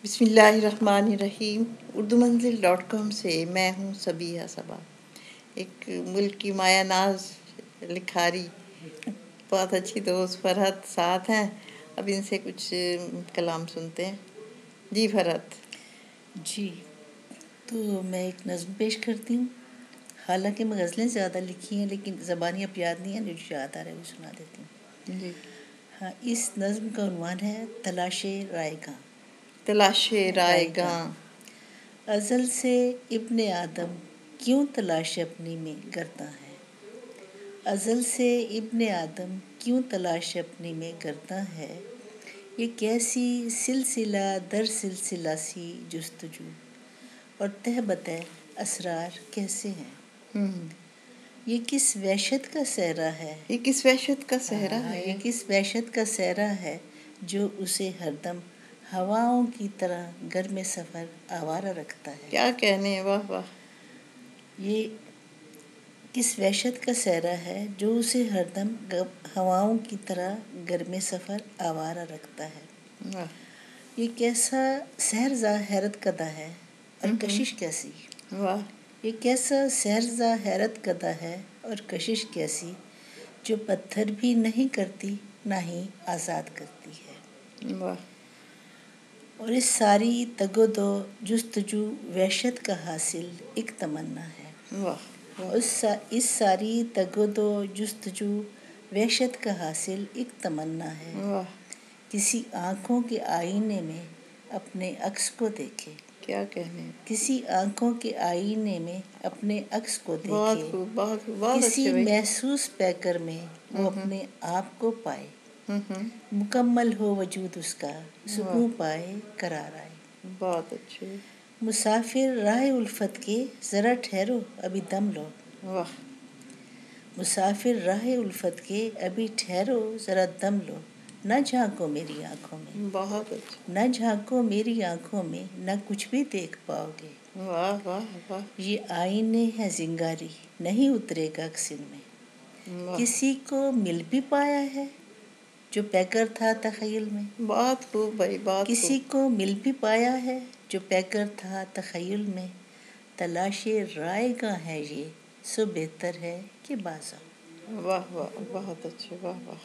بسم اللہ الرحمن الرحیم۔ اردو منزل.com سے میں ہوں صبیحہ صبا، ایک ملک کی مایہ ناز لکھاری، بہت اچھی دوست فرحت ساتھ ہیں۔ اب ان سے کچھ کلام سنتے ہیں۔ جی فرحت۔ جی، تو میں ایک نظم پیش کرتی ہوں۔ حالانکہ میں غزلیں زیادہ لکھی ہیں لیکن زبانی اب یاد نہیں ہے، جو یاد آ رہا ہے وہ سنا دیتی ہوں۔ جی ہاں، اس نظم کا عنوان ہے تلاش رائے گاں۔ تلاش رائے گاں۔ ازل سے ابن آدم کیوں تلاش اپنی میں کرتا ہے؟ ازل سے ابن آدم کیوں تلاش اپنی میں کرتا ہے؟ یہ کیسی سلسلہ در سلسلہ سی جستجو، اور تہ بتہ اسرار کیسے ہیں؟ یہ کس وحشت کا صحرا ہے؟ یہ کس وحشت کا صحرا ہے؟ یہ کس وحشت کا صحرا ہے جو اسے ہر دم ہواؤں کی طرح گرم سفر آوارہ رکھتا ہے؟ کیا کہنے ہیں، واہ واہ۔ یہ کس وحشت کا صحرا ہے جو اسے ہر دم ہواؤں کی طرح گرم سفر آوارہ رکھتا ہے؟ واہ یہ کیسا سحرزا حیرت کدہ ہے اور کشش کیسی؟ واہ۔ یہ کیسا سحرزا حیرت کدہ ہے اور کشش کیسی، جو پتھر بھی نہیں کرتی نہ ہی آزاد کرتی ہے۔ واہ۔ اور اس ساری تگ و دو جستجو وحشت کا حاصل ایک تمنا ہے۔ واہ۔ اس ساری تگ و دو جستجو وحشت کا حاصل ایک تمنا ہے۔ واہ۔ کسی آنکھوں کے آئینے میں اپنے عکس کو دیکھے۔ کیا کہنے ہیں۔ کسی آنکھوں کے آئینے میں اپنے عکس کو دیکھے۔ بہت خوب، بہت خوب، بہت کسی اچھے بھائی۔ محسوس پیکر میں وہ اپنے آپ کو پائے، مکمل ہو وجود اس کا، سکون پائے، قرار آئے۔ بہت اچھے۔ مسافر راہ الفت کے ذرا ٹھہرو ابھی دم لو۔ واہ۔ مسافر راہ الفت کے ابھی ٹھہرو ذرا دم لو، نہ جھانکو میری آنکھوں میں، بہت اچھا۔ نہ جھانکو میری آنکھوں میں، نہ کچھ بھی دیکھ پاؤ گے۔ واہ واہ واہ۔ یہ آئینے ہے زنگاری، نہیں اترے گا عکس ان میں۔ واہ۔ کسی کو مل بھی پایا ہے جو پیکر تھا تخیل میں؟ بہت خوب بھائی، بہت خوب۔ کسی کو مل بھی پایا ہے جو پیکر تھا تخیل میں؟ تلاش رائے گاں ہے یہ، سو بہتر ہے کہ باز آؤ۔ واہ واہ، بہت اچھے، واہ واہ۔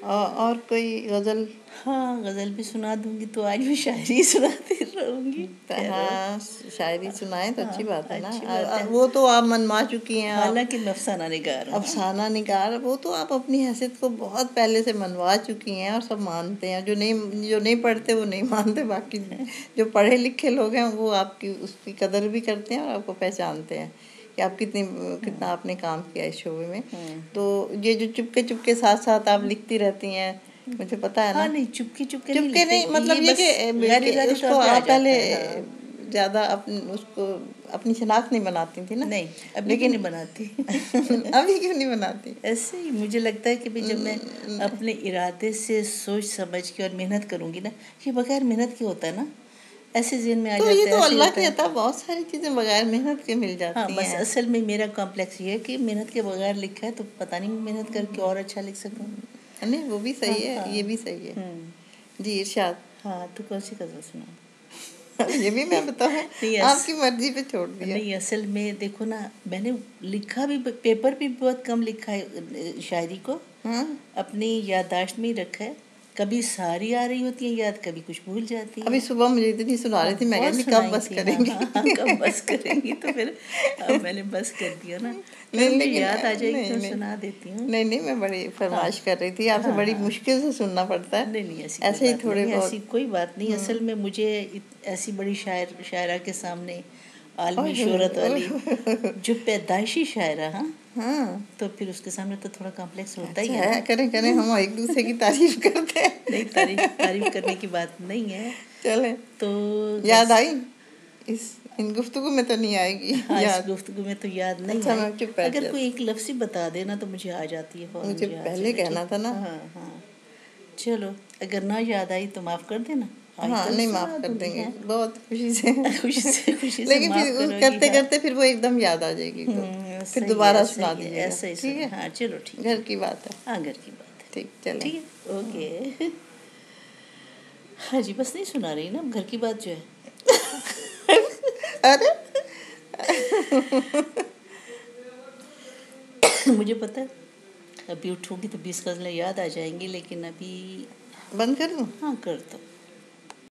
اور کوئی غزل؟ ہاں، غزل بھی سنا دوں گی، تو آج میں شاعری سناتی رہوں گی۔ ہاں، شاعری سنائیں تو اچھی بات ہے نا۔ اچھی بات ہے۔ وہ تو آپ منوا چکی ہیں۔ حالانکہ میں افسانہ نگار ہوں۔ افسانہ نگار، وہ تو آپ اپنی حیثیت کو بہت پہلے سے منوا چکی ہیں اور سب مانتے ہیں۔ جو نہیں پڑھتے وہ نہیں مانتے، باقی جو پڑھے لکھے لوگ ہیں وہ آپ کی اس کی قدر بھی کرتے ہیں اور آپ کو پہچانتے ہیں کہ آپ کتنا آپ نے کام کیا اس شعبے میں۔ تو یہ جو چپکے ساتھ ساتھ آپ لکھتی رہتی ہیں، مجھے پتا ہے نا۔ ہاں، نہیں چپکے نہیں، مطلب یہ کہ اس کو آپ پہلے زیادہ اس کو اپنی شناخت نہیں بناتی تھی نا۔ نہیں، ابھی کیوں نہیں بناتی؟ ابھی کیوں نہیں بناتی؟ ایسے ہی مجھے لگتا ہے کہ جب میں اپنے ارادے سے سوچ سمجھ کے اور محنت کروں گی نا، یہ بغیر محنت کے ہوتا ہے نا، ایسے ذہن میں آ جاتا ہے۔ تو یہ تو اللہ کی عطا، بہت ساری چیزیں بغیر محنت کے مل جاتی ہیں۔ ہاں، بس اصل میں میرا کمپلیکس یہ ہے کہ محنت کے بغیر لکھا ہے تو پتہ نہیں محنت کر کے اور اچھا لکھ سکوں۔ نہیں، وہ بھی صحیح ہے، یہ بھی صحیح ہے۔ جی ارشاد۔ ہاں، تو کون سی غزل سنا؟ یہ بھی میں بتاؤں؟ آپ کی مرضی پہ چھوڑ دیا۔ نہیں، اصل میں دیکھو نا، میں نے لکھا بھی، پیپر بھی بہت کم لکھا ہے شاعری کو، اپنی یادداشت میں ہی رکھا ہے۔ کبھی ساری آ رہی ہوتی ہیں یاد، کبھی کچھ بھول جاتی ہے۔ ابھی صبح مجھے اتنی سنا رہی تھی، میں کہتی کب بس کریں گی، کب بس کریں گی، تو پھر اب میں نے بس کر دیا نا۔ مجھے یاد آ جائے گی تو سنا دیتی ہوں۔ نہیں، میں بڑی فرمائش کر رہی تھی آپ سے، بڑی مشکل سے سننا پڑتا ہے۔ نہیں، ایسے ہی تھوڑے بہت، ایسی کوئی بات نہیں۔ اصل میں مجھے ایسی بڑی شاعرہ کے سامنے، عالمی شہرت والی، جو پیدائشی شاعرہ، ہاں، تو پھر اس کے سامنے تو تھوڑا کمپلیکس ہوتا ہی ہے۔ کریں ہم ایک دوسرے کی تعریف کرتے ہیں۔ نہیں، تعریف کرنے کی بات نہیں ہے۔ چلیں، تو یاد آئی ان گفتگو میں تو نہیں آئے گی؟ ہاں، اس گفتگو میں تو یاد نہیں آئی۔ چپ اگر کوئی ایک لفظ ہی بتا دینا تو مجھے آ جاتی ہے، مجھے پہلے کہنا تھا نا۔ ہاں، چلو، اگر نہ یاد آئی تو معاف کر دینا۔ ہاں، نہیں، معاف کر دیں گے، بہت خوشی سے۔ لیکن پھر کرتے کرتے پھر وہ ایک دم یاد آ جائے گی، تو پھر دوبارہ سنا دیجیے گا، ٹھیک ہے؟ ہاں، چلو ٹھیک، گھر کی بات ہے۔ ہاں، گھر کی بات ہے، ٹھیک، چلیں، ٹھیک ہے، اوکے۔ ہاں جی، بس نہیں سنا رہی نا گھر کی بات جو ہے. ارے مجھے پتہ ہے ابھی اٹھوں گی تو 20 غزلیں یاد آ جائیں گی، لیکن ابھی بند کر دوں؟ ہاں کر دو.